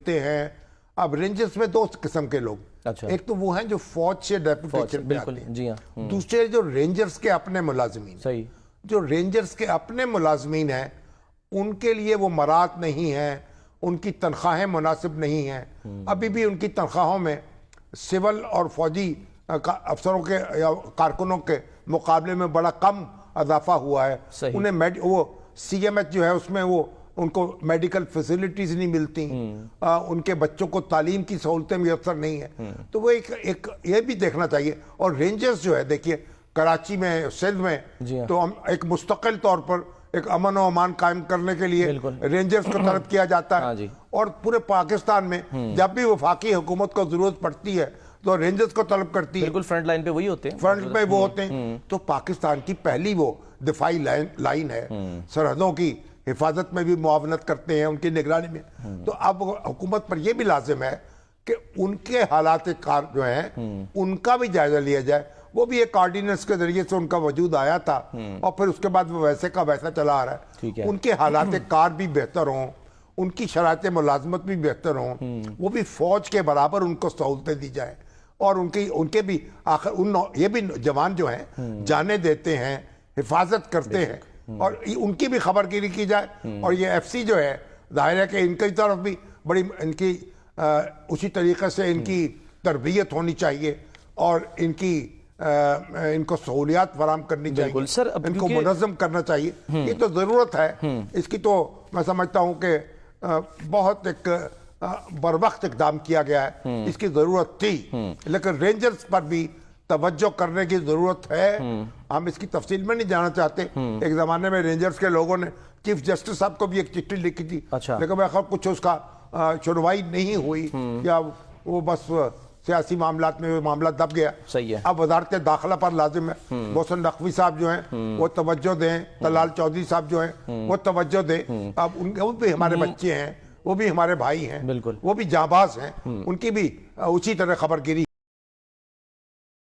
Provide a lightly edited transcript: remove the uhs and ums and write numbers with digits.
हैं। अब रेंजर्स में दो किस्म के लोग, अच्छा। एक तो वो हैं जो फौज से डेपुटेशन पे आते हैं, जी हाँ। दूसरे जो रेंजर्स के अपने मुलाजमीन। सही। जो रेंजर्स के अपने मुलाजमीन हैं उनके लिए वो मरात नहीं है, उनकी तनख्वाहें मुनासिब नहीं हैं। अभी भी उनकी तनख्वाहों में सिविल और फौजी अफसरों के या कारकुनों के मुकाबले में बड़ा कम इजाफा हुआ है। उन्हें वो CMH जो है उसमें वो उनको मेडिकल फैसिलिटीज नहीं मिलती, उनके बच्चों को तालीम की सहूलतें मुयसर नहीं है। तो वो एक ये भी देखना चाहिए। और रेंजर्स जो है देखिए कराची में, सिंध में, तो हम एक मुस्तकिल तौर पर एक अमन और अमान कायम करने के लिए रेंजर्स को तलब किया जाता है। और पूरे पाकिस्तान में जब भी वफाकी हुकूमत को जरूरत पड़ती है तो रेंजर्स को तलब करती है। बिल्कुल फ्रंट लाइन पे वही होते हैं, फ्रंट पे वो होते हैं। तो पाकिस्तान की पहली वो दिफाई लाइन है, सरहदों की हिफाजत में भी मुआवनत करते हैं, उनकी निगरानी में। तो अब हुकूमत पर यह भी लाजिम है कि उनके हालात कार जो हैं उनका भी जायजा लिया जाए। वो भी एक ऑर्डिनेंस के जरिए से उनका वजूद आया था और फिर उसके बाद वो वैसे का वैसा चला आ रहा है। उनके हालात कार भी बेहतर हों, उनकी शराइत मुलाजमत भी बेहतर हों, वो भी फौज के बराबर उनको सहूलतें दी जाए। और उनके भी आखिर ये भी जवान जो हैं जाने देते हैं, हिफाजत करते हैं, और उनकी भी खबरगिरी की जाए। और ये FC जो है जाहिर है कि इनकी तरफ भी बड़ी इनकी उसी तरीके से इनकी तरबियत होनी चाहिए और इनको सहूलियात फराम करनी चाहिए सर, इनको मुनज़्ज़म करना चाहिए। ये तो ज़रूरत है इसकी। तो मैं समझता हूँ कि बहुत एक बरवक्त इक़दाम किया गया है, इसकी ज़रूरत थी। लेकिन रेंजर्स पर भी तवज्जो करने की जरूरत है। हम इसकी तफसील में नहीं जाना चाहते। एक जमाने में रेंजर्स के लोगों ने चीफ जस्टिस साहब को भी एक चिट्ठी लिखी थी, लेकिन मैं कुछ उसका सुनवाई नहीं हुई या वो बस सियासी मामलात में वो मामला दब गया। सही है। अब वजारत दाखिला पर लाजिम है मोहसिन नकवी साहब जो हैं वो तवज्जो दें, तलाल चौधरी साहब जो हैं वो तवज्जो दें। अब वो भी हमारे बच्चे हैं, वो भी हमारे भाई हैं, वो भी जांबाज हैं, उनकी भी उसी तरह खबरगिरी